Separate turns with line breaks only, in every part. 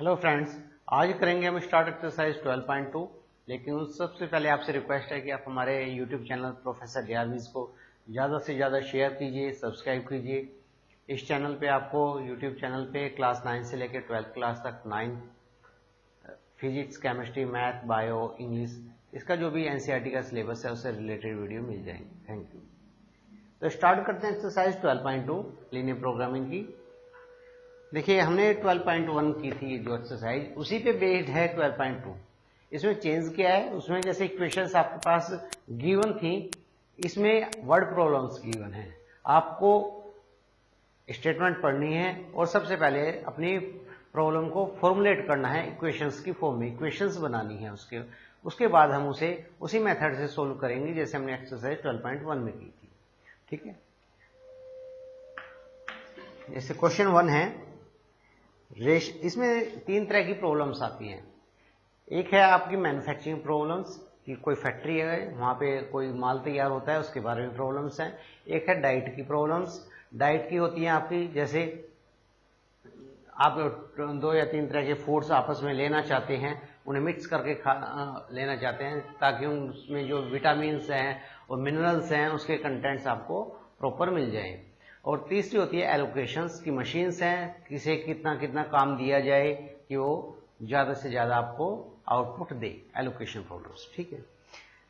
Hello friends, आज करेंगे हम स्टार्ट एक्सरसाइज 12.2। लेकिन उस सबसे पहले आपसे रिक्वेस्ट है कि आप हमारे यूट्यूब चैनल प्रोफेसर डीआरवीज को ज़्यादा से ज़्यादा शेयर कीजिए, सब्सक्राइब कीजिए। इस चैनल पे आपको यूट्यूब चैनल पे क्लास 9 से लेकर 12th क्लास तक 9 physics, chemistry, math, bio, English, इसका जो भी एनसीईआरटी का सिलेबस है उससे रिलेटेड वीडियो मिल जाएंगे। Thank you. तो स्टार्ट करते हैं एक्सरसाइज 12.2 लीनियर प्रोग्रामिंग की। देखिए, हमने 12.1 की थी जो एक्सरसाइज, उसी पे बेस्ड है 12.2। इसमें चेंज क्या है, उसमें जैसे इक्वेशंस आपके पास गिवन थी, इसमें वर्ड प्रॉब्लम्स गिवन है। आपको स्टेटमेंट पढ़नी है और सबसे पहले अपनी प्रॉब्लम को फॉर्मुलेट करना है इक्वेशंस की फॉर्म में, इक्वेशंस बनानी है। उसके बाद हम उसे उसी मेथड से सोल्व करेंगे जैसे हमने एक्सरसाइज 12.1 में की थी। ठीक है, जैसे क्वेश्चन 1 है, इसमें 3 तरह की प्रॉब्लम्स आती हैं। एक है आपकी मैन्युफैक्चरिंग प्रॉब्लम्स, कि कोई फैक्ट्री है, वहाँ पे कोई माल तैयार होता है, उसके बारे में प्रॉब्लम्स हैं। एक है डाइट की प्रॉब्लम्स। डाइट की होती हैं आपकी, जैसे आप 2 या 3 तरह के फूड्स आपस में लेना चाहते हैं, उन्हें मिक्स करके लेना चाहते हैं ताकि उसमें जो विटामिन्स हैं और मिनरल्स हैं उसके कंटेंट्स आपको प्रॉपर मिल जाएं। और तीसरी होती है एलोकेशंस की मशीन्स हैं, किसे कितना कितना काम दिया जाए कि वो ज़्यादा से ज़्यादा आपको आउटपुट दे, एलोकेशन प्रॉब्लम्स। ठीक है,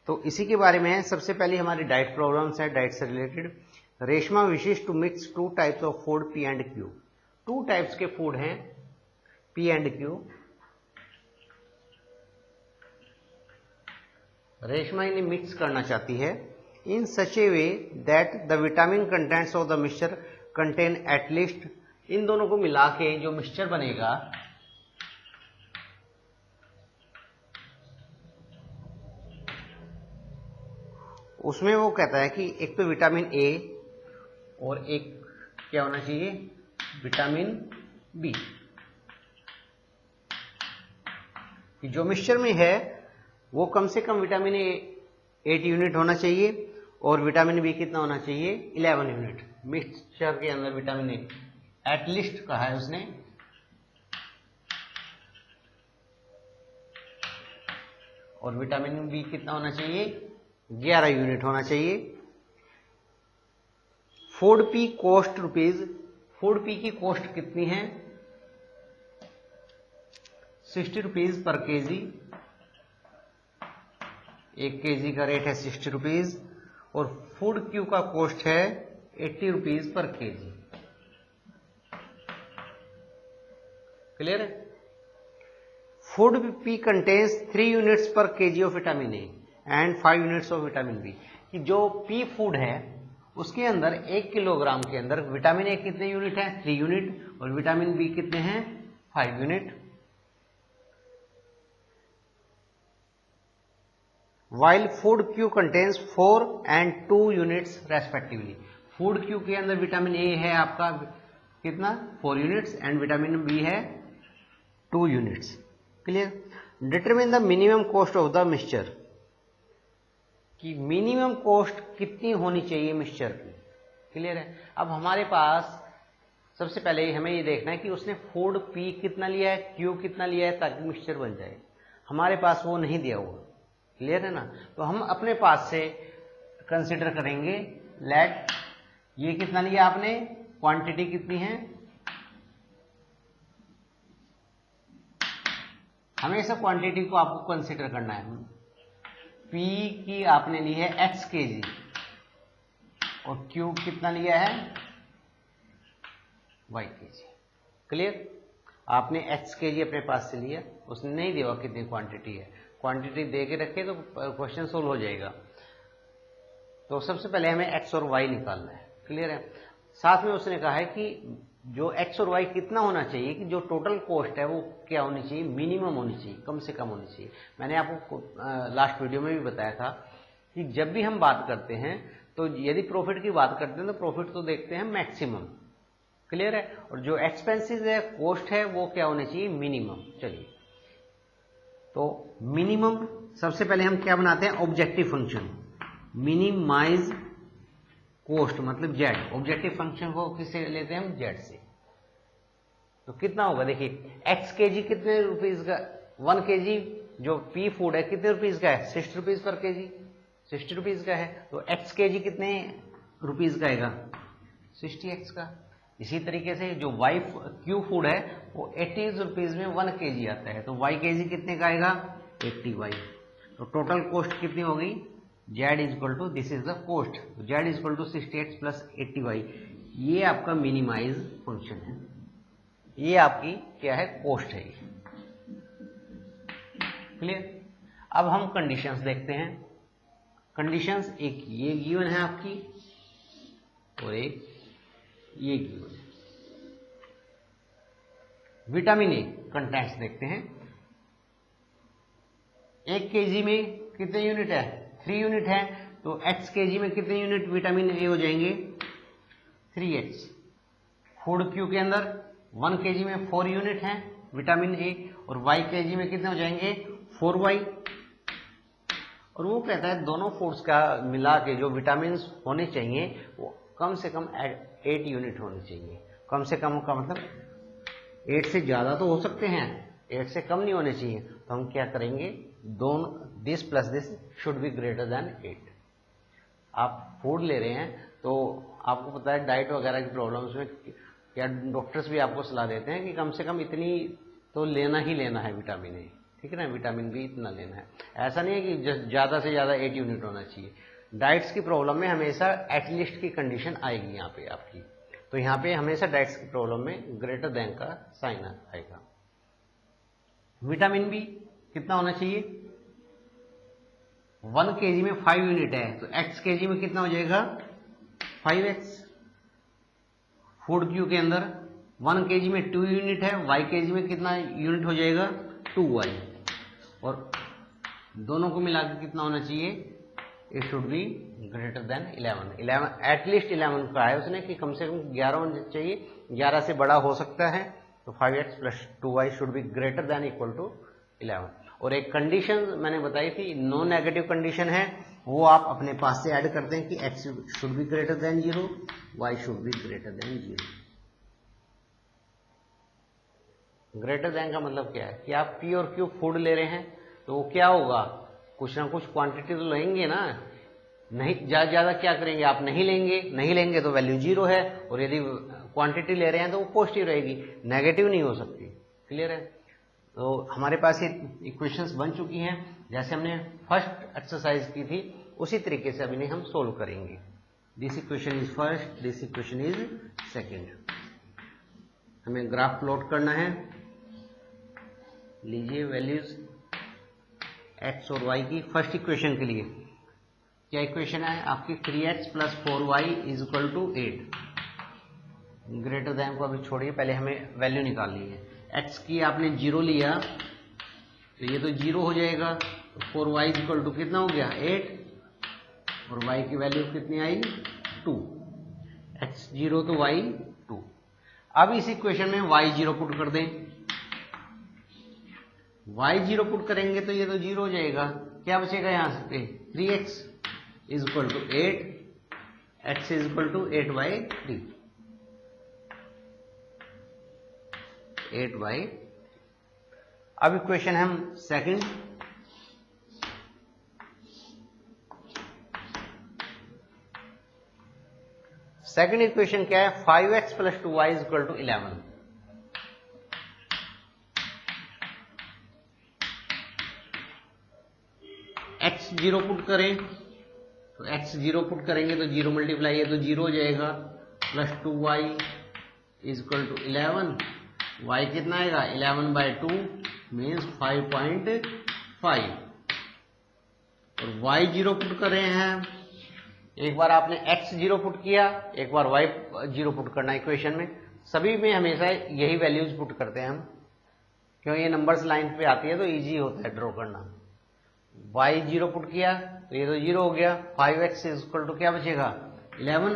तो इसी के बारे में है। सबसे पहले हमारी डाइट प्रॉब्लम्स है, डाइट से related. Reshma wishes to mix 2 types of food P and Q. 2 types के फूड हैं पी एंड क्यू। रेशमा इन्हें मिक्स करना चाहती है in such a way that the vitamin contents of the mixture contain at least, इन दोनों को मिला के जो मिक्सचर बनेगा उसमें वो कहता है कि एक तो विटामिन ए और एक क्या होना चाहिए, विटामिन बी। जो मिक्सचर में है वो कम से कम विटामिन ए 8 यूनिट होना चाहिए और विटामिन बी कितना होना चाहिए, 11 यूनिट। मिक्सचर के अंदर विटामिन ए एटलीस्ट कहा है उसने, और विटामिन बी कितना होना चाहिए, 11 यूनिट होना चाहिए। Food P cost rupees, food P की कॉस्ट कितनी है, 60 रुपीज पर केजी। 1 केजी का रेट है 60 रुपीज और फूड क्यू का कॉस्ट है 80 रुपीज पर केजी। क्लियर है। फूड पी कंटेन्स 3 यूनिट्स पर kg of vitamin A and 5 units of vitamin B. कि जो पी फूड है उसके अंदर 1 किलोग्राम के अंदर विटामिन ए कितने यूनिट है, 3 यूनिट, और विटामिन बी कितने हैं, 5 unit. While food Q contains 4 and 2 units respectively. Food Q के अंदर विटामिन ए है आपका कितना, 4 यूनिट्स, एंड विटामिन बी है 2 units. Clear. Determine the minimum cost of the mixture, कि मिनिमम कॉस्ट कितनी होनी चाहिए मिक्सचर की। क्लियर है। अब हमारे पास सबसे पहले हमें ये देखना है कि उसने फूड पी कितना लिया है, क्यू कितना लिया है ताकि मिक्सचर बन जाए। हमारे पास वो नहीं दिया हुआ। क्लियर है ना। तो हम अपने पास से कंसीडर करेंगे, लेट ये कितना लिया आपने, क्वांटिटी कितनी है, हमेशा क्वांटिटी को आपको कंसीडर करना है। पी की आपने ली है x केजी और क्यू कितना लिया है, y केजी। क्लियर। आपने x केजी अपने पास से लिया, उसने नहीं दिया कितनी क्वांटिटी है। क्वांटिटी दे के रखे तो क्वेश्चन सोल्व हो जाएगा। तो सबसे पहले हमें x और y निकालना है। क्लियर है। साथ में उसने कहा है कि जो x और y कितना होना चाहिए, कि जो टोटल कॉस्ट है वो क्या होनी चाहिए, मिनिमम होनी चाहिए, कम से कम होनी चाहिए। मैंने आपको लास्ट वीडियो में भी बताया था कि जब भी हम बात करते हैं तो यदि प्रॉफिट की बात करते हैं तो प्रॉफिट तो देखते हैं मैक्सिमम। क्लियर है। और जो एक्सपेंसेस है, कॉस्ट है, वो क्या होनी चाहिए, मिनिमम। चलिए, तो मिनिमम सबसे पहले हम क्या बनाते हैं, ऑब्जेक्टिव फंक्शन, मिनिमाइज कॉस्ट मतलब जेड। ऑब्जेक्टिव फंक्शन को किससे लेते हैं हम, जेड से। तो कितना होगा देखिए, x kg कितने रुपीज का, 1 kg जो पी फूड है कितने रुपीज का है, 60 रुपीज पर kg, 60 रुपीज का है। तो x kg कितने रुपीज का आएगा, 60x का। इसी तरीके से जो y क्यू फूड है वो 80 रुपीज में 1 kg आता है, तो y kg कितने का आएगा, 80y। तो टोटल कॉस्ट कितनी होगी, z equal to, this is the cost, z equal to 60x plus 80y। ये आपका मिनिमाइज फंक्शन है, ये आपकी क्या है, कॉस्ट है। क्लियर। अब हम कंडीशंस देखते हैं। कंडीशंस एक ये गिवन है आपकी और एक ये गिवन है। विटामिन ए कंटेंट्स देखते हैं। 1 kg में कितने यूनिट है, 3 यूनिट है, तो x kg में कितने यूनिट विटामिन ए हो जाएंगे, 3x। फूड क्यू के अंदर 1 kg में 4 यूनिट है विटामिन ए, और y kg में कितने हो जाएंगे, 4y। और वो कहता है दोनों फूड्स का मिला के जो विटामिन होने चाहिए वो कम से कम 8 यूनिट होने चाहिए। कम से कम का मतलब 8 से ज्यादा तो हो सकते हैं, 8 से कम नहीं होने चाहिए। तो हम क्या करेंगे, दोनों this plus this should be greater then 8। आप फूड ले रहे हैं तो आपको पता है डाइट वगैरह की प्रॉब्लम्स में क्या डॉक्टर्स भी आपको सलाह देते हैं कि कम से कम इतनी तो लेना ही लेना है विटामिन ए, ठीक है ना, विटामिन बी इतना लेना है। ऐसा नहीं है कि ज़्यादा से ज़्यादा 8 यूनिट होना चाहिए। डाइट्स की प्रॉब्लम में हमेशा एटलीस्ट की कंडीशन आएगी यहाँ पे आपकी, तो यहाँ पे हमेशा डाइट्स की प्रॉब्लम में ग्रेटर देन का साइन आएगा। विटामिन बी कितना होना चाहिए, 1 kg में 5 यूनिट है, तो x kg में कितना हो जाएगा, 5x। फूड क्यू के अंदर 1 kg में 2 यूनिट है, y kg में कितना यूनिट हो जाएगा, 2y। और दोनों को मिलाकर कितना होना चाहिए, it should be greater then 11। At least 11 का है उसने कि कम से कम 11 होना चाहिए, 11 से बड़ा हो सकता है। तो 5x plus 2y should be greater than equal to 11। और एक कंडीशन मैंने बताई थी, नो नेगेटिव कंडीशन है, वो आप अपने पास से ऐड करते हैं कि x should be greater then 0, y should be greater then 0। Greater than का मतलब क्या है कि आप पी और क्यू फूड ले रहे हैं तो वो क्या होगा, कुछ ना कुछ क्वांटिटी तो लेंगे ना, नहीं ज्यादा क्या करेंगे आप, नहीं लेंगे तो वैल्यू 0 है, और यदि क्वांटिटी ले रहे हैं तो वो पॉजिटिव रहेगी, नेगेटिव नहीं हो सकती। क्लियर है। तो हमारे पास ये इक्वेशंस बन चुकी हैं, जैसे हमने फर्स्ट एक्सरसाइज की थी उसी तरीके से अब इन्हें हम सोल्व करेंगे। This equation is first, this equation is second. हमें ग्राफ प्लॉट करना है। लीजिए वैल्यूज x और y की फर्स्ट इक्वेशन के लिए क्या इक्वेशन है आपकी, 3x plus 4y is equal to 8। Greater than को अभी छोड़िए, पहले हमें वैल्यू निकालनी है। x की आपने 0 लिया तो ये तो 0 हो जाएगा, तो 4y इज इक्वल टू कितना हो गया, 8, और y की वैल्यू कितनी आई, 2। x 0 तो y 2। अब इस इक्वेशन में y 0 पुट कर दें। y 0 पुट करेंगे तो ये तो 0 हो जाएगा, क्या बचेगा यहां पे, 3x is equal to 8, x is equal to 8/3, 8/। अब इक्वेशन हम सेकंड, सेकंड इक्वेशन क्या है, 5x plus 2y is equal to 11। x 0 put करें तो x 0 पुट करेंगे तो 0 मल्टीप्लाई है तो 0 हो जाएगा, plus 2y is equal to 11, y कितना आएगा, 11/2 मीन्स 5.5। और y 0 पुट कर रहे हैं, एक बार आपने x 0 पुट किया, एक बार y 0 पुट करना इक्वेशन में। सभी में हमेशा यही वैल्यूज पुट करते हैं हम, क्यों ये नंबर्स लाइन पे आती है तो इजी होता है ड्रॉ करना। y 0 पुट किया तो ये तो 0 हो गया, 5x इज इक्वल टू क्या बचेगा, 11,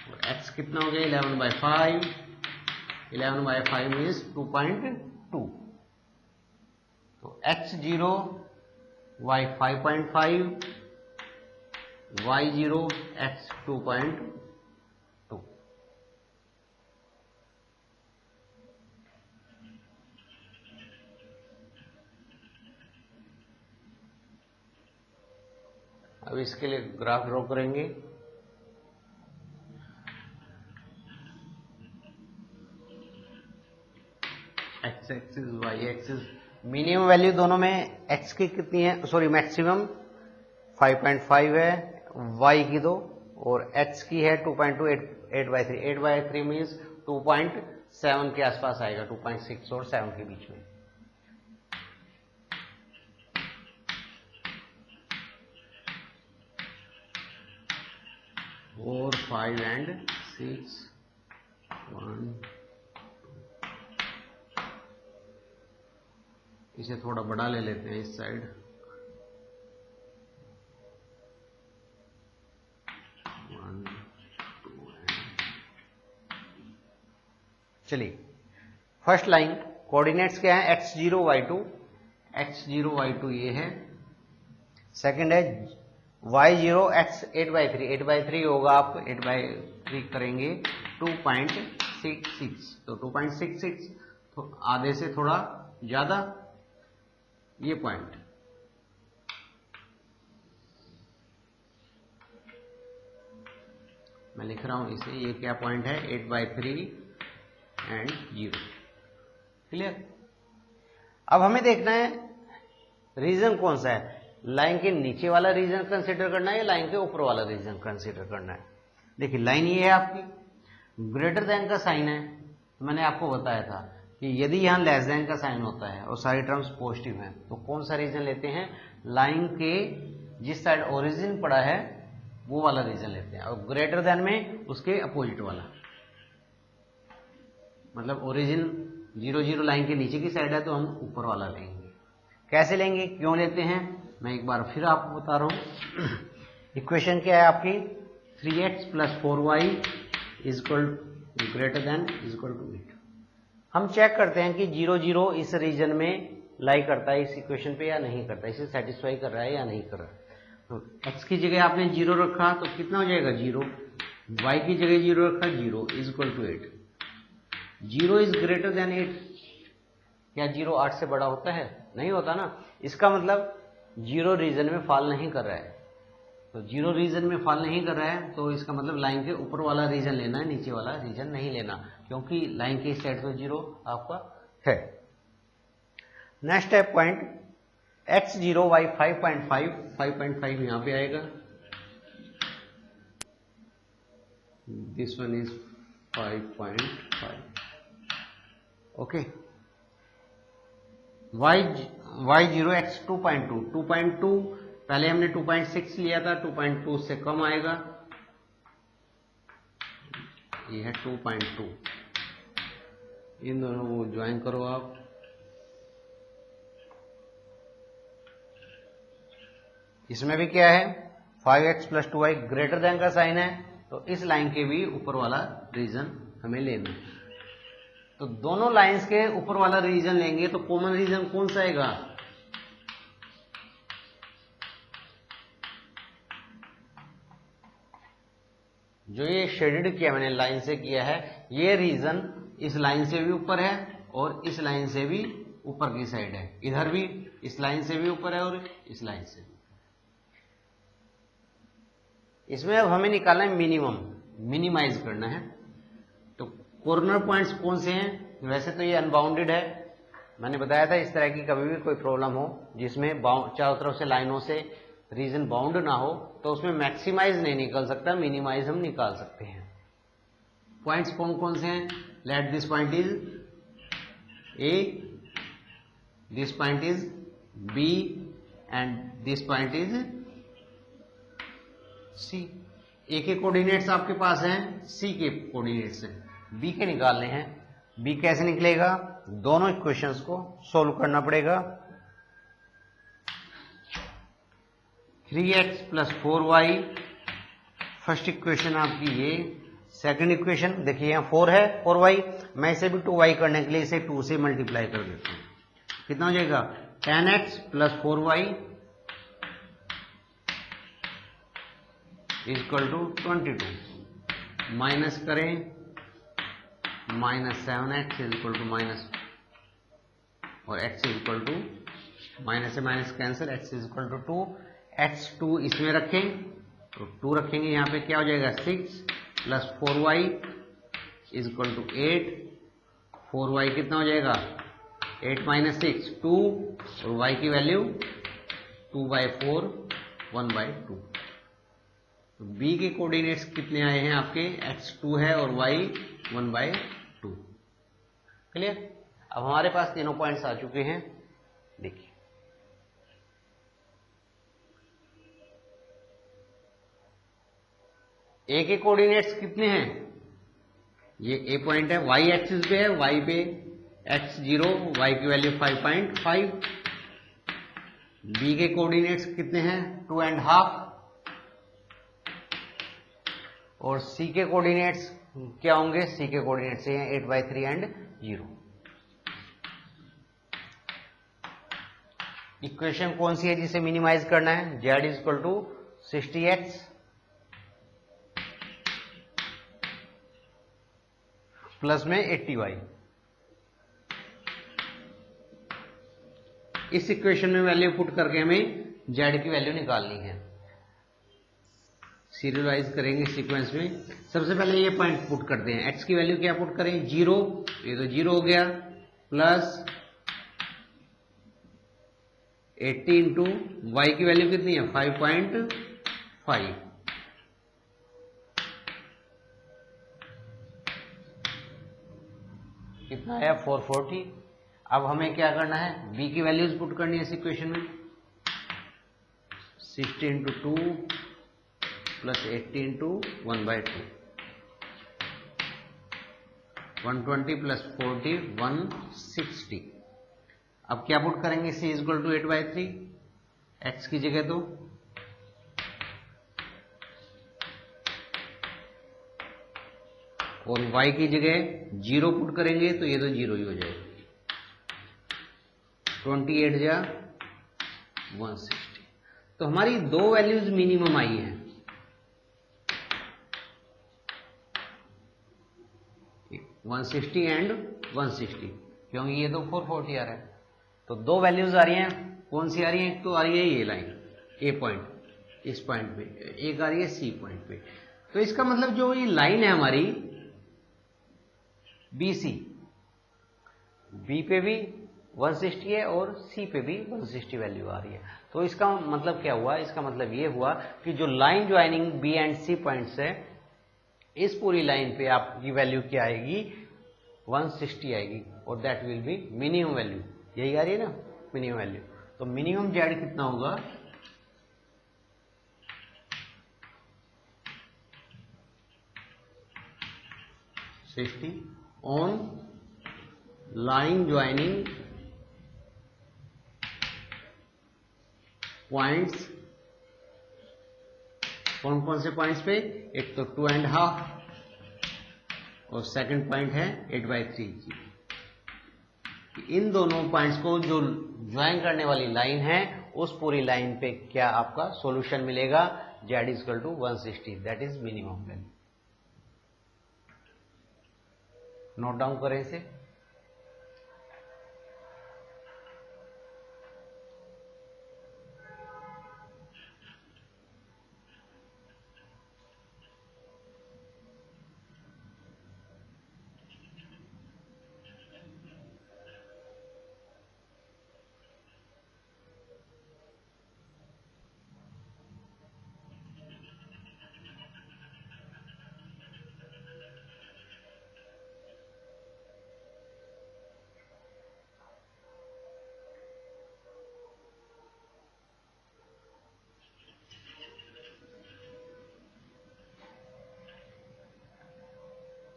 और x कितना हो गया, 11/5, 11/5 मीन्स 2.2। तो x 0, y 5.5, y 0, x 2.2। अब इसके लिए ग्राफ ड्रॉ करेंगे। X axis y axis, minimum value दोनों में एक्स की कितनी है, सॉरी मैक्सिमम 5.5 है, वाई की 2 और एक्स की है 2.2, 8/3, 8/3 मीन्स 2.7 के आसपास आएगा, 2.6 और 7 के बीच में। और 5 and 6, 1, इसे थोड़ा बड़ा ले लेते हैं इस साइड, 1, 2 चलिए फर्स्ट लाइन कोऑर्डिनेट्स क्या है, x0 y2, x0 y2 ये है। सेकंड है y0 x 8/3, 8/3 होगा, आप 8/3 करेंगे 2.66, तो 2.66 तो आधे से थोड़ा ज्यादा ये पॉइंट, मैं लिख रहा हूं इसे, ये क्या पॉइंट है 8/3 एंड 0, क्लियर। अब हमें देखना है रीजन कौन सा है, लाइन के नीचे वाला रीजन कंसीडर करना है या लाइन के ऊपर वाला रीजन कंसीडर करना है। देखिए लाइन ये है आपकी, ग्रेटर देन का साइन है, तो मैंने आपको बताया था कि यदि यहां लेस देन का साइन होता है और सारी टर्म्स पॉजिटिव हैं तो कौन सा रीजन लेते हैं, लाइन के जिस साइड ओरिजिन पड़ा है वो वाला रीजन लेते हैं, और ग्रेटर देन में उसके अपोजिट वाला, मतलब ओरिजिन 0 0 लाइन के नीचे की साइड है तो हम ऊपर वाला लेंगे। कैसे लेंगे, क्यों लेते हैं, मैं एक बार फिर आपको बता रहा हूं। इक्वेशन क्या है आपकी, 3x + 4y = ग्रेटर देन = 8। हम चेक करते हैं कि 0 0 इस रीजन में लाई करता है इस इक्वेशन पे या नहीं करता, इसे सेटिस्फाई कर रहा है या नहीं कर रहा है। तो x की जगह आपने 0 रखा तो कितना हो जाएगा 0, y की जगह 0 रखा 0 = 8, 0 इज ग्रेटर देन 8। क्या 0 8 से बड़ा होता है, नहीं होता ना, इसका मतलब 0 रीजन में फॉल नहीं कर रहा है, तो 0 रीजन में फॉल नहीं कर रहा है तो इसका मतलब लाइन के ऊपर वाला रीजन लेना है, नीचे वाला रीजन नहीं लेना, क्योंकि लाइन के इस साइड पे 0 आपका है। नेक्स्ट है पॉइंट x0 y 5.5, 5.5 यहां पे आएगा, this one is 5.5, okay. y0 x 2.2, 2.2 पहले हमने 2.6 लिया था, 2.2 से कम आएगा, ये है 2.2, इन दोनों को ज्वाइन करो आप, इसमें भी क्या है 5x + 2y ग्रेटर देन का साइन है, तो इस लाइन के भी ऊपर वाला रीजन हमें लेना है। तो दोनों लाइंस के ऊपर वाला रीजन लेंगे तो कॉमन रीजन कौन सा आएगा, जो ये शेडेड किया मैंने लाइन से किया है, ये रीजन इस लाइन से भी ऊपर है और इस लाइन से भी ऊपर की साइड है, इधर भी इस लाइन से भी ऊपर है और इस लाइन से भी। इसमें अब हमें निकालना है मिनिमम, मिनिमाइज करना है। तो कॉर्नर पॉइंट्स कौन से हैं, वैसे तो ये अनबाउंडेड है, मैंने बताया था इस तरह की कभी भी कोई प्रॉब्लम हो जिसमें चारों तरफ से लाइनों से रीजन बाउंड ना हो तो उसमें मैक्सिमाइज नहीं निकल सकता, मिनिमाइज हम निकाल सकते हैं। पॉइंट्स कौन कौन से हैं, let this point is A, this point is B and this point is C। A के कोऑर्डिनेट्स आपके पास हैं, C के कोऑर्डिनेट्स हैं, B के निकालने हैं। B कैसे निकलेगा, दोनों इक्वेशंस को सोल्व करना पड़ेगा। 3x + 4y फर्स्ट इक्वेशन आपकी ये, सेकंड इक्वेशन देखिए यहां 4 है 4y, मैं इसे भी 2y करने के लिए इसे 2 से मल्टीप्लाई कर देता हूं, कितना हो जाएगा 10x + 4y = 22, माइनस करें -7x = और x = माइनस से माइनस कैंसिल, x = 2, x2 इसमें रखें तो 2 रखेंगे, यहाँ पे क्या हो जाएगा 6 plus 4y is equal to 8। 4y कितना हो जाएगा 8 माइनस 6 2 और y की वैल्यू 2/4 1/2। तो b के कोऑर्डिनेट्स कितने आए हैं आपके, x2 है और y 1/2। क्लियर। अब हमारे पास तीनों पॉइंट्स आ चुके हैं। देखिए a के कोऑर्डिनेट्स कितने हैं, ये a पॉइंट है, y एक्सिस पे है, y पे x0 y की वैल्यू 5.5। b के कोऑर्डिनेट्स कितने हैं 2.5 और c के कोऑर्डिनेट्स क्या होंगे, c के कोऑर्डिनेट्स हैं 8/3 एंड 0। इक्वेशन कौन सी है जिसे मिनिमाइज करना है, z is equal to 60x plus में 80y। इस इक्वेशन में वैल्यू पुट करके हमें z की वैल्यू निकालनी है। सीरियल वाइज करेंगे सीक्वेंस में। सबसे पहले ये पॉइंट पुट करते हैं, x की वैल्यू क्या पुट करें 0, ये तो 0 हो गया, प्लस 80 इंटू y की वैल्यू कितनी है 5.5, कितना आया 440। अब हमें क्या करना है, b की वैल्यूज पुट करनी है इस इक्वेशन में, 60 इंटू 2 प्लस 80 इंटू 1/2, 120 प्लस 40 160। अब क्या पुट करेंगे, c is equal to 8/3 x की जगह तो और y की जगह 0 पुट करेंगे तो ये तो 0 ही हो जाएगा, 28 जा 160। तो हमारी दो वैल्यूज मिनिमम आई हैं, वन 160 एंड 160, क्योंकि ये तो 440 आ रहा है। तो दो वैल्यूज आ रही हैं, कौन सी आ रही है, एक तो आ रही है ये लाइन ए पॉइंट इस पॉइंट पे, एक आ रही है सी पॉइंट पे। तो इसका मतलब जो ये लाइन है हमारी BC, B पे भी 160 है और C पे भी 160 वैल्यू आ रही है। तो इसका मतलब क्या हुआ, इसका मतलब ये हुआ कि जो line joining B and C points है, इस पूरी लाइन पे आपकी वैल्यू क्या आएगी 160 आएगी और that will be minimum value, यही आ रही है ना मिनिमम वैल्यू। तो मिनिमम Z कितना होगा, ऑन लाइन ज्वाइनिंग पॉइंट्स, कौन कौन से पॉइंट्स पे, एक तो 2.5 और सेकंड पॉइंट है 8/3। इन दोनों पॉइंट्स को जो ज्वाइन करने वाली लाइन है उस पूरी लाइन पे क्या आपका सॉल्यूशन मिलेगा, Z is equal to 160, that is minimum value. Note down करें इसे।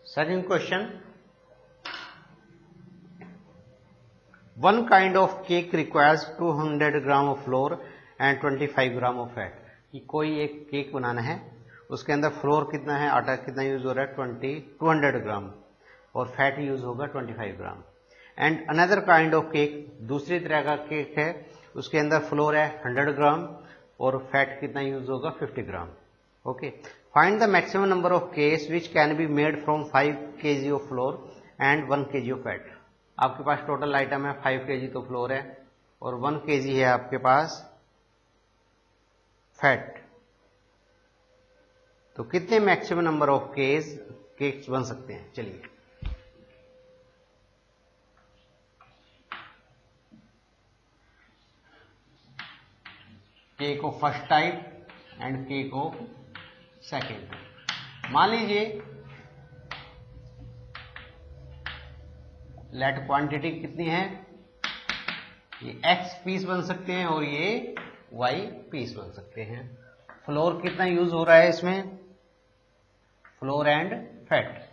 Second question, one kind of cake requires 200 gram of flour and 25 gram of fat। कि कोई एक केक बनाना है, उसके अंदर फ्लोर कितना है, आटा कितना यूज हो रहा है 200 ग्राम और फैट यूज होगा 25 gram. And another kind of cake, दूसरी तरह का केक है, उसके अंदर फ्लोर है 100 ग्राम और फैट कितना यूज होगा 50 gram. Okay, find the maximum number of cakes which can be made from 5 kg of flour and 1 kg of fat. आपके पास टोटल आइटम है 5 kg तो फ्लोर है और 1 kg है आपके पास फैट, तो कितने मैक्सिमम नंबर ऑफ केक्स बन सकते हैं? चलिए, cake of first type and cake of second. मान लीजिए लेट क्वांटिटी कितनी है, ये x पीस बन सकते हैं और ये y पीस बन सकते हैं। फ्लोर कितना यूज हो रहा है इसमें, floor and fat.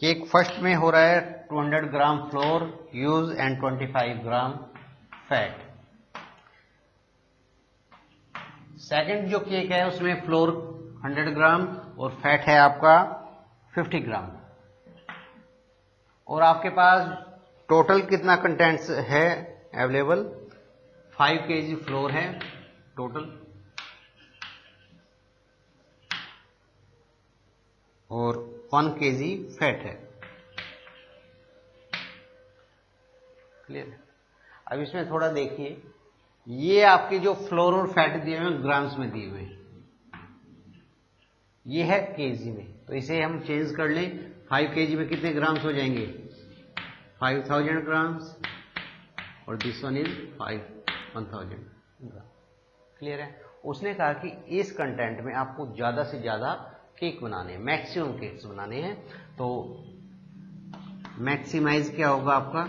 Cake first में हो रहा है 200 ग्राम floor use and 25 gram fat. Second जो केक है उसमें फ्लोर 100 ग्राम और फैट है आपका 50 ग्राम, और आपके पास टोटल कितना कंटेंट्स है अवेलेबल, 5 kg फ्लोर है टोटल और 1 kg फैट है। क्लियर? अब इसमें थोड़ा देखिए, ये आपके जो फ्लोर और फैट दिए हुए हैं ग्राम्स में दिए हुए हैं, ये है केजी में, तो इसे हम चेंज कर लें। 5 kg में कितने ग्राम्स हो जाएंगे, 5000 ग्राम्स, और this one is 1000 gram. Clear है? उसने कहा कि इस कंटेंट में आपको ज्यादा से ज्यादा केक बनाने हैं, मैक्सिमम केक्स बनाने हैं, तो मैक्सिमाइज क्या होगा आपका,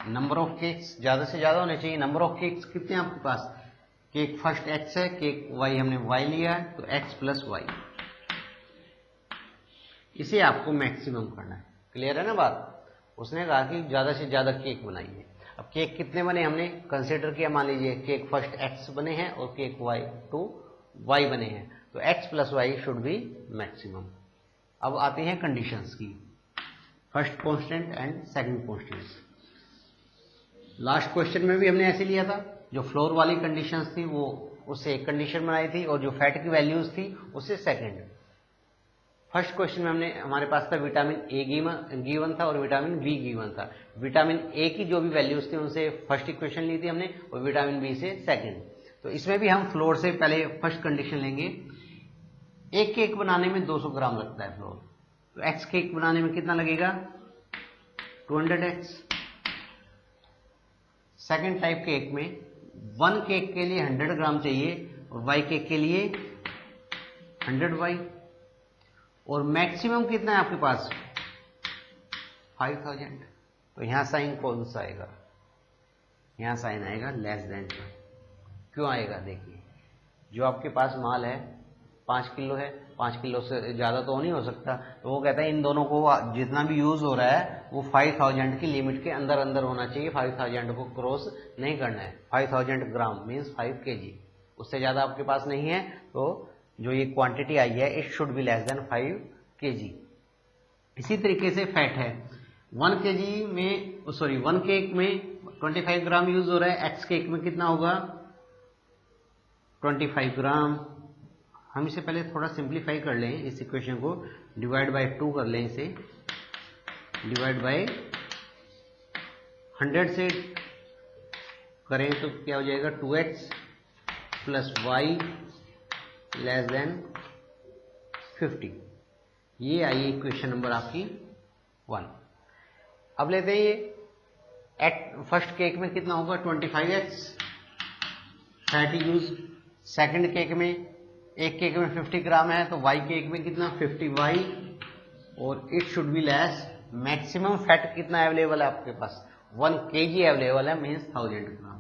नंबर ऑफ केक्स ज्यादा से ज्यादा होने चाहिए। नंबर ऑफ केक्स कितने हैं आपके पास, केक फर्स्ट x है, केक y हमने y लिया है, तो x प्लस y, इसे आपको मैक्सिमम करना है। क्लियर है ना बात? उसने कहा कि ज्यादा से ज्यादा केक बनाइए। अब केक कितने बने हमने कंसिडर किया, मान लीजिए केक फर्स्ट x बने हैं और केक y बने हैं, तो x plus y should be maximum. अब आती हैं कंडीशंस की, first constant and second constant. Last question में भी हमने ऐसे लिया था, जो फ्लोर वाली कंडीशंस थी वो उससे एक कंडीशन बनाई थी और जो फैट की वैल्यूज थी उससे सेकंड। फर्स्ट क्वेश्चन में हमने हमारे पास था विटामिन ए गिवन था और विटामिन बी गिवन था। विटामिन ए की जो भी वैल्यूज थी उनसे फर्स्ट इक्वेशन ली थी हमने और विटामिन बी से सेकंड। तो इसमें भी हम फ्लोर से पहले फर्स्ट कंडीशन लेंगे। एक केक बनाने में 200 ग्राम लगता है फ्लोर, तो एक्स केक बनाने में कितना लगेगा, 200x। सेकंड टाइप केक में 1 केक के लिए 100 ग्राम चाहिए और y केक के लिए 100y, और मैक्सिमम कितना है आपके पास, 5000। तो यहां साइन कौन सा आएगा, यहां साइन आएगा लेस देन। क्यों आएगा, देखिए जो आपके पास माल है 5 किलो है, 5 किलो से ज्यादा तो नहीं हो सकता, तो वो कहता है इन दोनों को जितना भी यूज हो रहा है वो 5000 की लिमिट के अंदर अंदर होना चाहिए, 5000 को क्रॉस नहीं करना है। 5000 ग्राम मीन्स 5 kg, उससे ज्यादा आपके पास नहीं है, तो जो ये क्वांटिटी आई है it should be less than 5 kg। इसी तरीके से फैट है, 1 केक में 25 ग्राम यूज हो रहा है, एक्स केक में कितना होगा 25 ग्राम। हम इसे पहले थोड़ा सिंप्लीफाई कर लें, इस इक्वेशन को डिवाइड बाय 2 कर लें, इसे डिवाइड बाय 100 से करें तो क्या हो जाएगा, 2x plus y less than 50। ये आई इक्वेशन नंबर आपकी 1। अब लेते हैं ये फर्स्ट केक में कितना होगा 25x fat use, second cake में एक केक में 50 ग्राम है तो y केक में कितना 50y, और it should be less. Maximum fat कितना अवेलेबल है आपके पास, 1 kg अवेलेबल है, मीन्स 1000 ग्राम।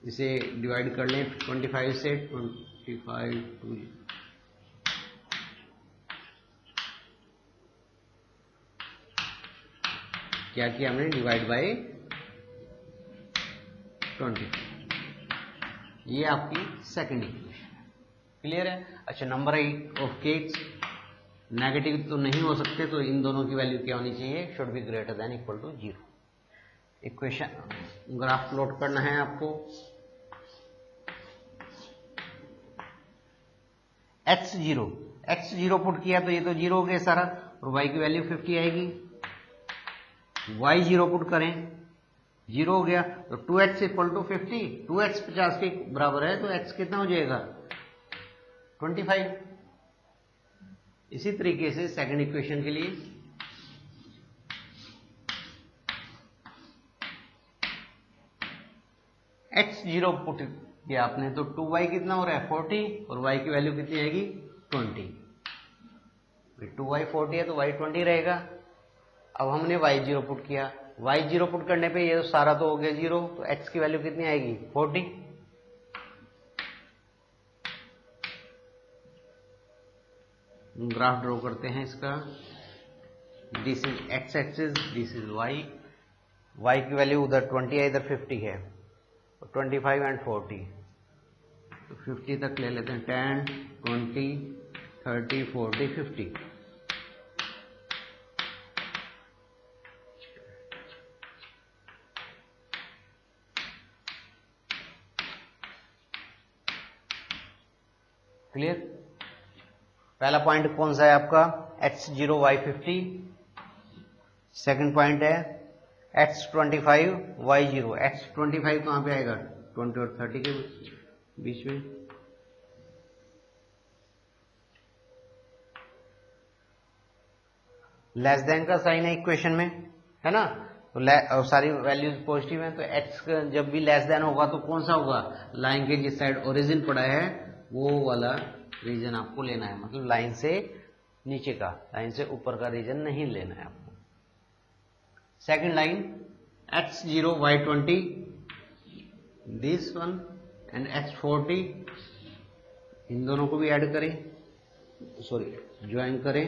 इसे डिवाइड कर लें 25 से, 25 2 क्या किया हमने, डिवाइड बाय 20। ये आपकी सेकंड इक्वेशन है। क्लियर है? अच्छा, नंबर ऑफ केक्स नेगेटिव तो नहीं हो सकते, तो इन दोनों की वैल्यू क्या होनी चाहिए, should be greater than equal to 0। Equation graph plot करना है आपको। x0 पुट किया तो ये तो 0 हो गया सारा, और y की वैल्यू 50 आएगी। y 0 पुट करें, 0 हो गया तो 2x इक्वल टू 50, 2x 50 के बराबर है तो x कितना हो जाएगा 25। इसी तरीके से सेकंड इक्वेशन के लिए x 0 पुट किया आपने तो 2y कितना हो रहा है 40 और y की वैल्यू कितनी आएगी 20। 2y 40 है तो y 20 रहेगा। अब हमने y 0 पुट किया, y 0 पुट करने पे ये सारा तो हो गया 0, तो x की वैल्यू कितनी आएगी 40। ग्राफ ड्रॉ करते हैं इसका। This is x axis, this is y की वैल्यू उधर 20 है इधर 50 है, 25 एंड 40, तो 50 तक ले लेते हैं। 10 20 30 40 50। क्लियर? पहला पॉइंट कौन सा है आपका x0 y50, सेकंड पॉइंट है x25 y0। x25 कहां पे आएगा 20 और 30 के बीच में। लेस देन का साइन है इक्वेशन में, है ना, तो सारी वैल्यूज पॉजिटिव हैं, तो x जब भी लेस देन होगा तो कौन सा होगा, लाइन के जिस साइड ओरिजिन पड़ा है वो वाला रीजन आपको लेना है, मतलब लाइन से नीचे का, लाइन से ऊपर का रीजन नहीं लेना है आपको। Second line x0 y20, this one and x40, इन दोनों को भी ऐड करें, सॉरी ज्वाइन करें।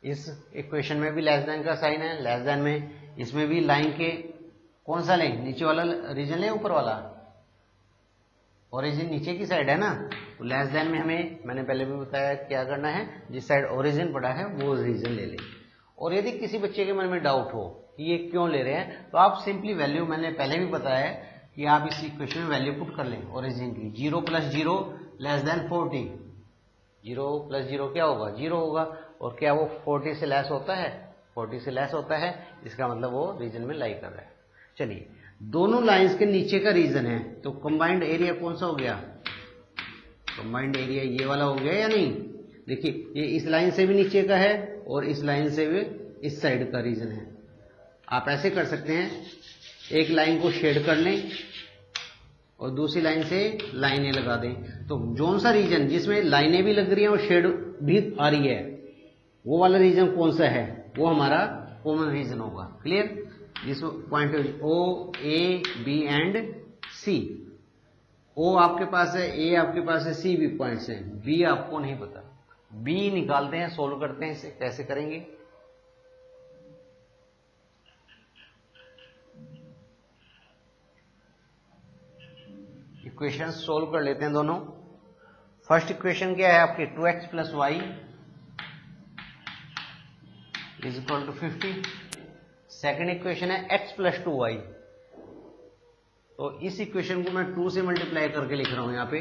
इस इक्वेशन में भी लेस देन का साइन है, लेस देन में इसमें भी लाइन के कौन सा लें, नीचे वाला रीजन लें ऊपर वाला, ओरिजिन नीचे की साइड है ना, तो लेस देन में हमें मैंने पहले भी बताया क्या करना है, जिस साइड ओरिजिन पड़ा है वो रीजन ले लें। और यदि किसी बच्चे के मन में डाउट हो कि ये क्यों ले रहे हैं, तो आप सिंपली वैल्यू, मैंने पहले भी बताया कि आप इस इक्वेशन में वैल्यू पुट कर लें ओरिजिन की। 0 + 0 लेस देन 40, 0 + 0 क्या होगा 0 होगा, और क्या वो 40 से लेस होता है, 40 से लेस होता है, इसका मतलब वो रीजन में लाई कर रहा है। चलिए, दोनों लाइंस के नीचे का रीजन है, तो कंबाइंड एरिया कौन सा हो गया, कंबाइंड एरिया ये वाला हो गया या नहीं। देखिए, ये इस लाइन से भी नीचे का है और इस लाइन से भी इस साइड का रीजन है। आप ऐसे कर सकते हैं, एक लाइन को शेड कर लें और दूसरी लाइन से लाइनें लगा दें, तो जोन सा रीजन जिसमें लाइनें भी लग रही हैं और शेड भी आ रही है, वो वाला रीजन कौन सा है, वो हमारा कॉमन रीजन होगा। क्लियर? जिस point O A B and C, O आपके पास है, A आपके पास है, C भी पॉइंट्स हैं, B आपको नहीं पता। B निकालते हैं, सोल्व करते हैं, इसे कैसे करेंगे। इक्वेशन सोल्व कर लेते हैं दोनों। फर्स्ट इक्वेशन क्या है आपकी 2x + y = 50। सेकेंड इक्वेशन है x + 2y, तो इस इक्वेशन को मैं 2 से मल्टीप्लाई करके लिख रहा हूं यहां पे।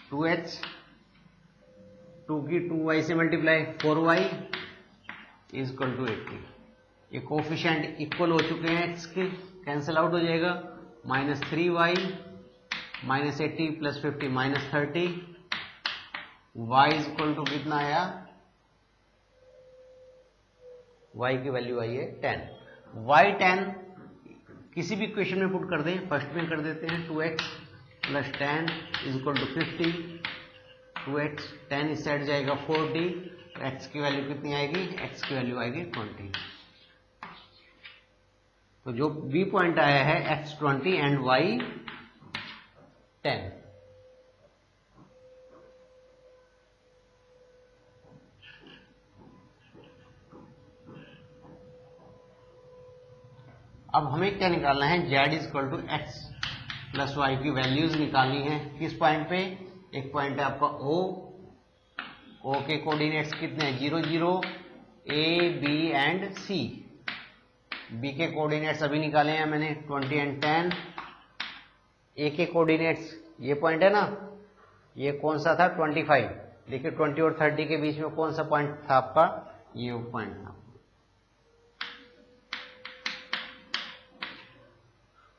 2x 2 की 2y से मल्टीप्लाई 4y = 80। ये कोफिशिएंट इक्वल हो चुके हैं x के, कैंसिल आउट हो जाएगा। -3y -80 + 50 -30, y = कितना आया, y की वैल्यू आई है 10। y 10 किसी भी इक्वेशन में पुट कर दें, फर्स्ट में कर देते हैं 2x + 10 = 50, 2x 10 इस साइड जाएगा 40, x की वैल्यू कितनी आएगी, x की वैल्यू आएगी 20। तो जो B पॉइंट आया है x 20 एंड y 10। अब हमें क्या निकालना है, z = x + y की वैल्यूज निकालनी है। किस पॉइंट पे, एक पॉइंट है आपका O के कोऑर्डिनेट्स कितने हैं 0 0 A B and C। B के कोऑर्डिनेट्स अभी निकाले हैं मैंने 20 एंड 10। A के कोऑर्डिनेट्स ये पॉइंट है ना, ये कौन सा था 25, देखिए 20 और 30 के बीच में कौन सा पॉइंट था आपका, ये वो पॉइंट था।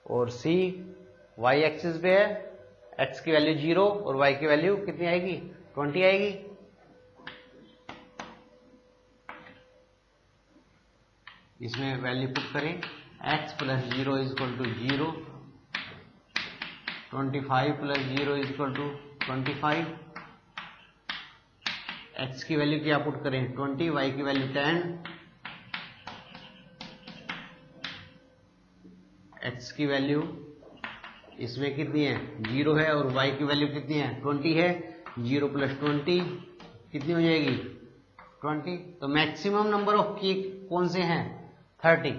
और सी वाई एक्सिस पे है, एक्स की वैल्यू 0 और वाई की वैल्यू कितनी आएगी, 20 आएगी। इसमें वैल्यू पुट करें, x plus 0 is equal to 0, 25 plus 0 is equal to 25, x की वैल्यू क्या पुट करें 20, y की वैल्यू 10, x की वैल्यू इसमें कितनी है 0 है और y की वैल्यू कितनी है 20 है, 0 प्लस 20 कितनी हो जाएगी 20। तो मैक्सिमम नंबर ऑफ की कौन से हैं 30।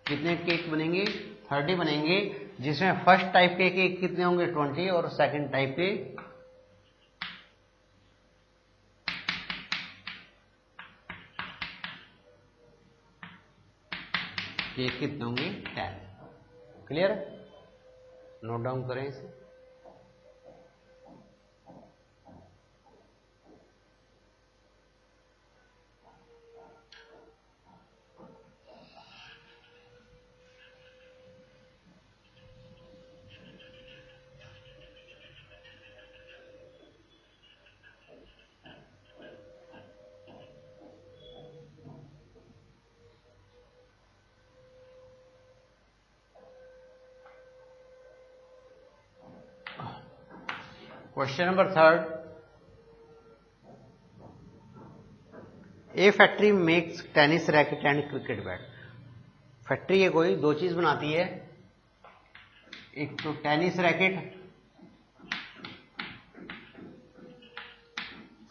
कितने केक बनेंगे 30 बनेंगे, जिसमें फर्स्ट टाइप के केक कितने होंगे 20 और सेकंड टाइप के केक कितने होंगे 10। क्लियर, नोट डाउन करें इसे। Question number 3, A factory makes tennis racket and cricket bat. Factory ये कोई दो चीज बनाती है, एक तो tennis racket,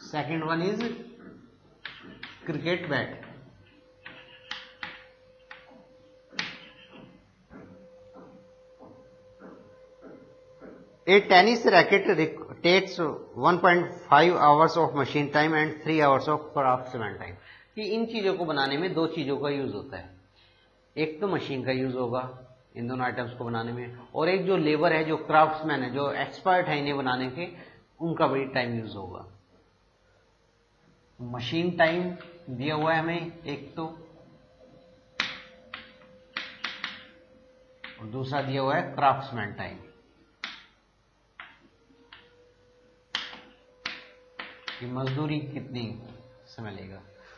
second one is cricket bat. A tennis racket takes 1.5 hours of machine time and 3 hours of craftsman time। कि इन चीजों को बनाने में दो चीजों का यूज होता है, एक तो मशीन का यूज होगा इन दोनों आइटम्स को बनाने में, और एक जो लेबर है, जो क्राफ्ट्समैन है, जो एक्सपर्ट है इन्हें बनाने के, उनका भी टाइम यूज होगा। मशीन टाइम दिया हुआ है हमें एक तो, और दूसरा दिया हुआ है क्राफ्ट्समैन टाइम। मजदूरी कितनी समय लेगा,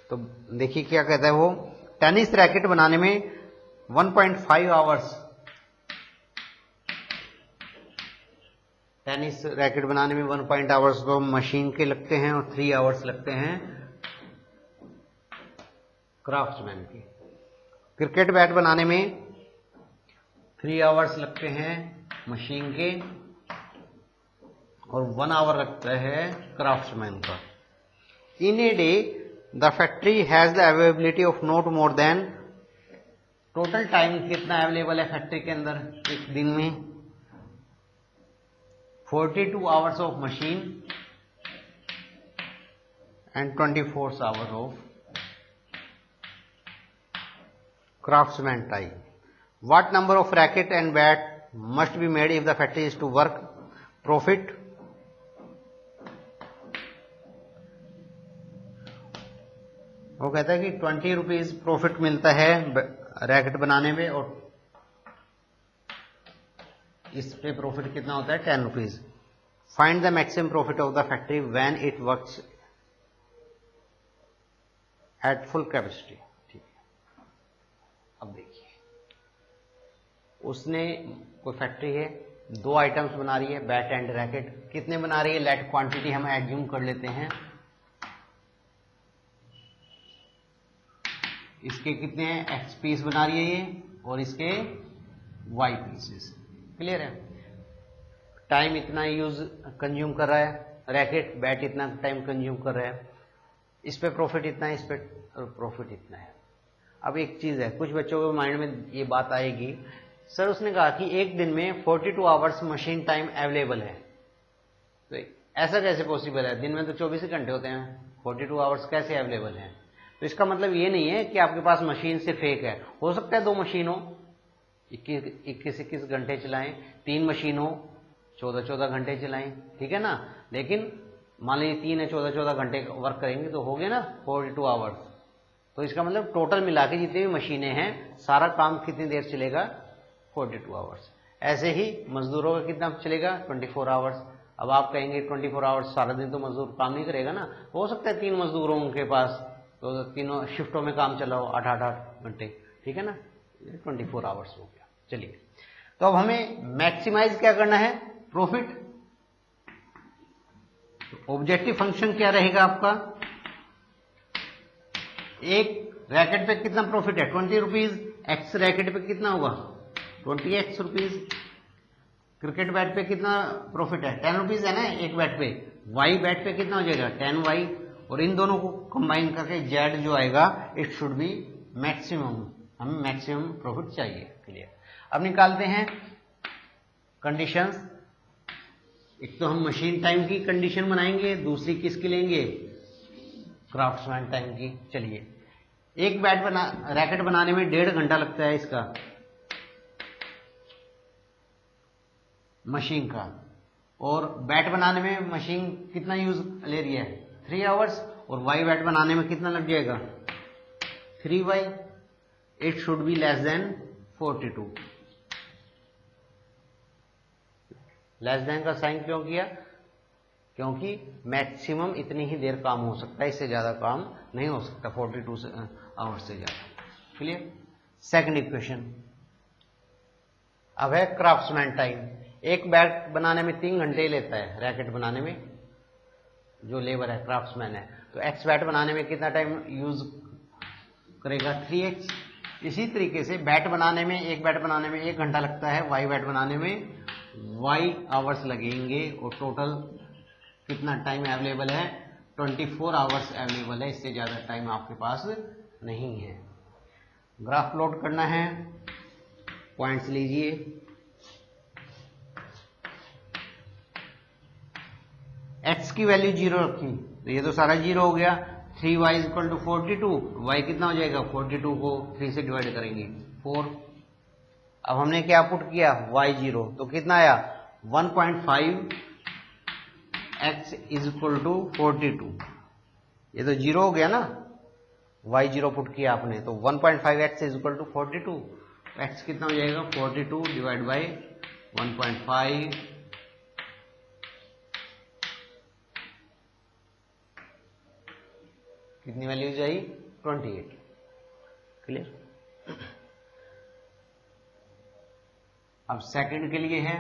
तो देखिए क्या कहता है वो, टेनिस रैकेट बनाने में 1.5 आवर्स, टेनिस रैकेट बनाने में 1 आवर्स तो मशीन के लगते हैं और 3 आवर्स लगते हैं क्राफ्ट्समैन के। क्रिकेट बैट बनाने में 3 आवर्स लगते हैं मशीन के और 1 आवर लगता है क्राफ्ट्समैन का। In a day the factory has the availability of not more than, total time कितना अवेलेबल है फैक्ट्री के अंदर एक दिन में, 42 hours of machine and 24 hours of craftsman time। What number of racket and bat must be made if the factory is to work? Profit, वो कहता है कि 20 रुपीज प्रॉफिट मिलता है रैकेट बनाने में और इस पे प्रॉफिट कितना होता है 10 rupees. Find the maximum profit of the factory when it works at full capacity. ठीक है, अब देखिए उसने कोई फैक्ट्री है, दो आइटम्स बना रही है बैट एंड रैकेट, कितने बना रही है, लेट क्वांटिटी हम एज्यूम कर लेते हैं, इसके कितने हैं एक्स पीस बना रही है ये और इसके वाई पीसेस। क्लियर है, टाइम इतना यूज कंज्यूम कर रहा है रैकेट, बैट इतना टाइम कंज्यूम कर रहा है, इस पे प्रॉफिट इतना है, इस पे प्रॉफिट इतना है। अब एक चीज है, कुछ बच्चों के माइंड में ये बात आएगी, सर उसने कहा कि एक दिन में 42 आवर्स मशीन टाइम अवेलेबल है, तो ऐसा कैसे पॉसिबल है, दिन में तो 24 घंटे होते हैं, 42 आवर्स कैसे अवेलेबल हैं। तो इसका मतलब ये नहीं है कि आपके पास मशीन सिर्फ एक है, हो सकता है दो मशीन हो, 21 घंटे चलाएं, 3 मशीन हो 14 घंटे चलाएं, ठीक है ना। लेकिन मान लीजिए 3 या 14 घंटे वर्क करेंगे तो हो गए ना 42 आवर्स। तो इसका मतलब टोटल मिला के जितनी भी मशीनें हैं सारा काम कितनी देर चलेगा 42 आवर्स। ऐसे ही मजदूरों का कितना चलेगा 24 आवर्स। अब आप कहेंगे 24 आवर्स सारा दिन तो मजदूर काम नहीं करेगा ना, हो सकता है 3 मजदूरों के पास तो तीनों शिफ्टों में काम चला हो 8-8 घंटे, ठीक है ना, 24 आवर्स हो गया। चलिए, तो अब हमें मैक्सिमाइज क्या करना है, प्रॉफिट। ऑब्जेक्टिव फंक्शन क्या रहेगा आपका, एक रैकेट पे कितना प्रॉफिट है 20 रुपीज, एक्स रैकेट पे कितना होगा 20x रुपीज, क्रिकेट बैट पे कितना प्रॉफिट है 10 रुपीज है ना एक बैट पे, वाई बैट पे कितना हो जाएगा 10y, और इन दोनों को कंबाइन करके जेड जो आएगा इट शुड बी मैक्सिमम, हमें मैक्सिमम प्रॉफिट चाहिए। क्लियर। अब निकालते हैं कंडीशंस। एक तो हम मशीन टाइम की कंडीशन बनाएंगे, दूसरी किसकी लेंगे क्राफ्ट्समैन टाइम की। चलिए, एक बैट रैकेट बनाने में 1.5 घंटा लगता है इसका मशीन का, और बैट बनाने में मशीन कितना यूज ले रही है 3 आवर्स, और वाई बैट बनाने में कितना लग जाएगा 3y, it should be less than 42। Less than का साइन क्यों किया, क्योंकि मैक्सिमम इतनी ही देर काम हो सकता है, इससे ज्यादा काम नहीं हो सकता 42 आवर्स से ज्यादा। क्लियर। सेकंड इक्वेशन अब है क्राफ्ट्समैन टाइम। एक बैट बनाने में 3 घंटे लेता है, रैकेट बनाने में जो लेबर है क्राफ्ट्समैन है, तो एक्स बैट बनाने में कितना टाइम यूज करेगा 3x। इसी तरीके से बैट बनाने में, एक बैट बनाने में 1 घंटा लगता है, वाई बैट बनाने में y आवर्स लगेंगे, और टोटल कितना टाइम अवेलेबल है 24 आवर्स अवेलेबल है, इससे ज्यादा टाइम आपके पास नहीं है। ग्राफ प्लॉट करना है, पॉइंट्स लीजिए। x की वैल्यू 0 रखी तो ये तो सारा 0 हो गया। 3y इक्वल टू 42, y कितना हो जाएगा 42 को 3 से डिवाइड करेंगे 4। अब हमने क्या पुट किया y0, तो कितना आया 1.5 x इज इक्वल टू 42, ये तो 0 हो गया ना, y0 पुट किया आपने, तो 1.5 x is equal to 42, x कितना हो जाएगा 42 डिवाइड बाई 1.5, कितनी वैल्यू जाई 28। क्लियर। अब सेकंड के लिए है,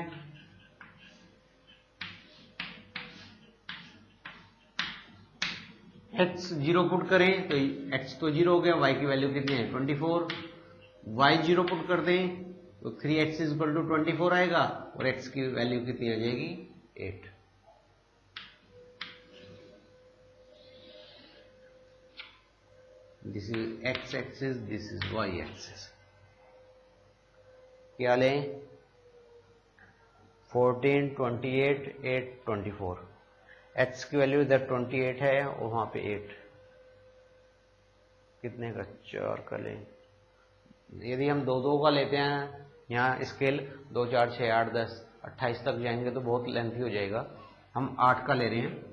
x 0 पुट करें तो x तो 0 हो गया, y की वैल्यू कितनी है 24, y 0 पुट कर दें तो 3x इज इक्वल टू 24 आएगा, और x की वैल्यू कितनी आ जाएगी 8। This is x axis, this is y axis. क्या लें 14, 28, 8, 24। x की वैल्यू इधर 28 है और वहां पे 8, कितने का 4 का लें। यदि हम 2-2 का लेते हैं, यहाँ स्केल 2, 4, 6, 8, 10, 28 तक जाएंगे तो बहुत लेंथी हो जाएगा, हम 8 का ले रहे हैं,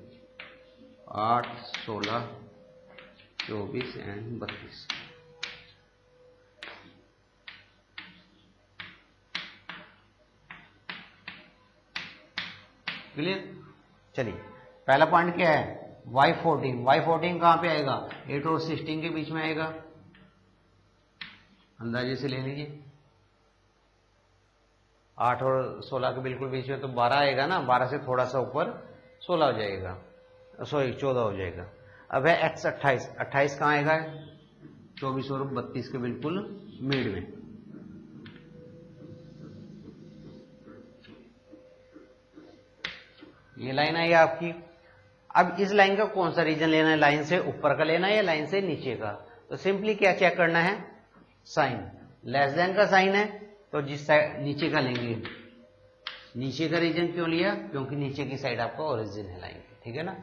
8, 16, 24 एंड 32। क्लियर। चलिए, पहला पॉइंट क्या है y14 कहां पे आएगा 8 और 16 के बीच में आएगा, अंदाजे से ले लीजिए। 8 और 16 के बिल्कुल बीच में तो 12 आएगा ना, 12 से थोड़ा सा ऊपर 16 हो जाएगा, सॉरी 14 हो जाएगा। अब है x 28 कहां आएगा 24 और 32 के बिल्कुल मिड में। ये लाइन आई आपकी। अब इस लाइन का कौन सा रीजन लेना है, लाइन से ऊपर का लेना है या लाइन से नीचे का, तो सिंपली क्या चेक करना है साइन। लेस देन का साइन है तो जिस साइड नीचे का लेंगे, नीचे का रीजन क्यों लिया, क्योंकि नीचे की साइड आपका ओरिजिन है लाइन की, ठीक है ना।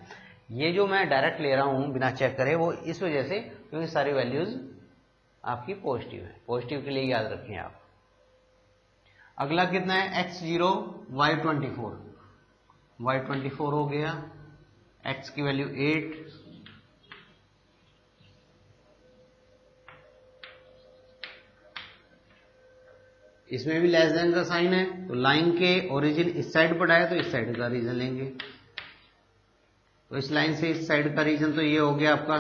ये जो मैं डायरेक्ट ले रहा हूं बिना चेक करे वो इस वजह से क्योंकि सारी वैल्यूज आपकी पॉजिटिव है, पॉजिटिव के लिए याद रखें आप। अगला कितना है x0 y24, y24 हो गया, x की वैल्यू 8, इसमें भी लेस देन का साइन है, तो लाइन के ओरिजिन इस साइड पर आए तो इस साइड का रीजन लेंगे। तो इस लाइन से इस साइड का रीजन तो ये हो गया आपका,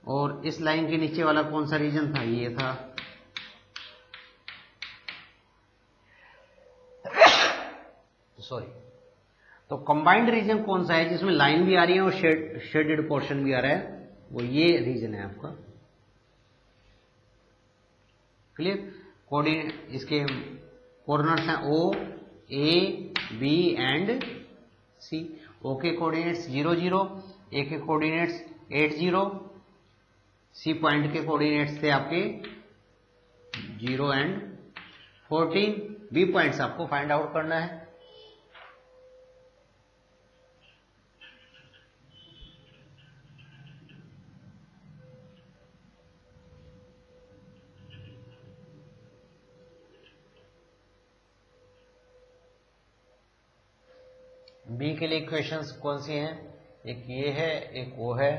और इस लाइन के नीचे वाला कौन सा रीजन था, ये था। सॉरी, तो कंबाइंड रीजन कौन सा है जिसमें लाइन भी आ रही है और शेडेड पोर्शन भी आ रहा है, वो ये रीजन है आपका। क्लियर? कोऑर्डिनेट इसके कॉर्नर्स हैं ओ, ए, बी एंड सी। ओ के कोऑर्डिनेट्स 0 0, ए के कोऑर्डिनेट्स 8 0, सी पॉइंट के कोऑर्डिनेट्स थे आपके 0 एंड 14। बी पॉइंट्स आपको फाइंड आउट करना है। बी के लिए इक्वेशंस कौन सी हैं, एक ये है एक वो है।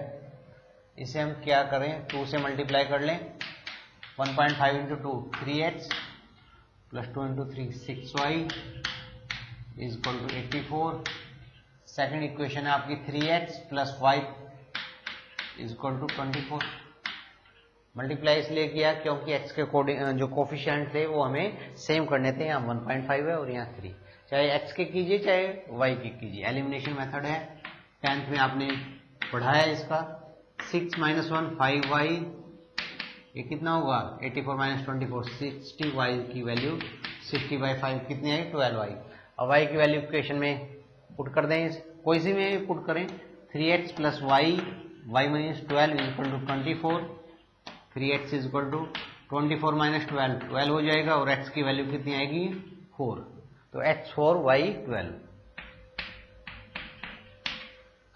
इसे हम क्या करें, 2 से मल्टीप्लाई कर लें। 1.5 into 2 3x plus 2 into 3 6y is equal to 84। Second equation है आपकी 3x plus 5 is equal to 24। Multiply इसलिए किया क्योंकि x के जो कोफिशिएंट थे वो हमें सेम करने थे, यहाँ 1.5 है और यहाँ 3। चाहे x के कीजिए चाहे y के कीजिए, एलिमिनेशन मेथड है, 10th में आपने पढ़ाया इसका। 6 माइनस 1 5y, ये कितना होगा 84 माइनस 24 60y की वैल्यू 60/5 कितनी आई 12y। अब y की वैल्यू इक्वेशन में पुट कर दें, कोई सी में पुट करें। 3x plus y, y minus 12 is equal to 24, 3x is equal to 24 minus 12 हो जाएगा, और x की वैल्यू कितनी आएगी 4, तो x4 y12।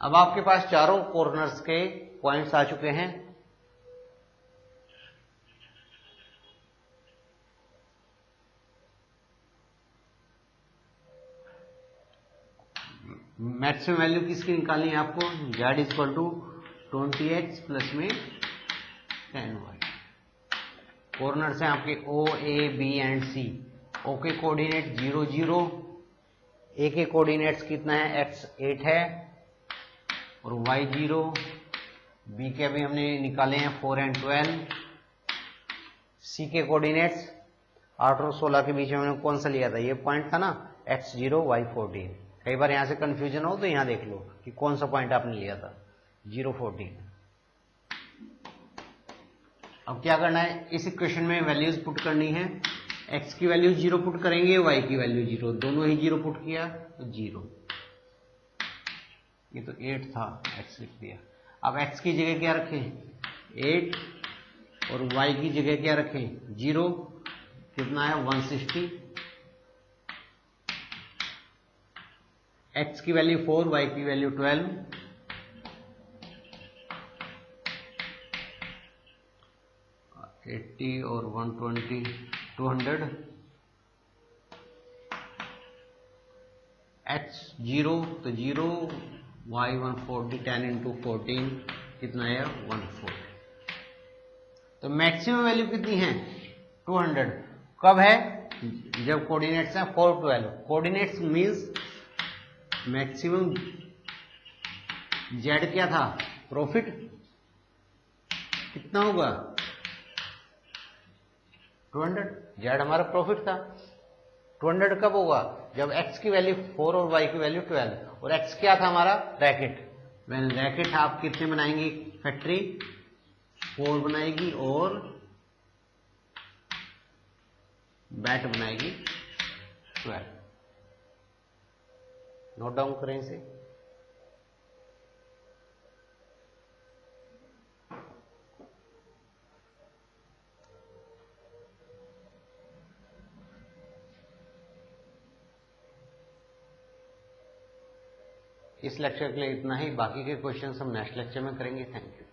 अब आपके पास चारों कॉर्नर्स के पॉइंट्स आ चुके हैं। मैक्सिमम वैल्यू किसकी निकालनी है आपको, z is equal to 20x plus में 10y। कॉर्नर्स हैं आपके o, a, b and c। o के कोऑर्डिनेट 0 0, a के कोऑर्डिनेट्स कितना है x 8 है और y 0, b के अभी हमने निकाले हैं 4 एंड 12। c के कोऑर्डिनेट्स 8 और 16 के बीच में हमने कौन सा लिया था, ये पॉइंट था ना x 0 y 14। कई बार यहां से कंफ्यूजन हो तो यहां देख लो कि कौन सा पॉइंट आपने लिया था 0 14। अब क्या करना है, इस इक्वेशन में वैल्यूज पुट करनी है। x की वैल्यू 0 पुट करेंगे, y की वैल्यू 0, दोनों ही 0 पुट किया तो 0। ये तो 8 था, x लिख दिया। अब x की जगह क्या रखें 8 और y की जगह क्या रखें 0, कितना है 160। x की वैल्यू 4, y की वैल्यू 12, और 120 200। x 0 तो 0, y 140, 10 इंटू 14 कितना है 140। तो मैक्सिमम वैल्यू कितनी है 200। कब है, जब कोऑर्डिनेट्स हैं 4 12। कोऑर्डिनेट्स मींस मैक्सिमम z क्या था प्रॉफिट कितना होगा 200, z हमारा प्रॉफिट था। 200 कब होगा, जब x की वैल्यू 4 और y की वैल्यू 12, और x क्या था हमारा रैकेट। रैकेट आप कितने बनाएंगे, फैक्ट्री 4 बनाएगी और बैट बनाएगी 12। नोट डाउन करें इसे। इस लेक्चर के लिए इतना ही, बाकी के क्वेश्चन हम नेक्स्ट लेक्चर में करेंगे। Thank you.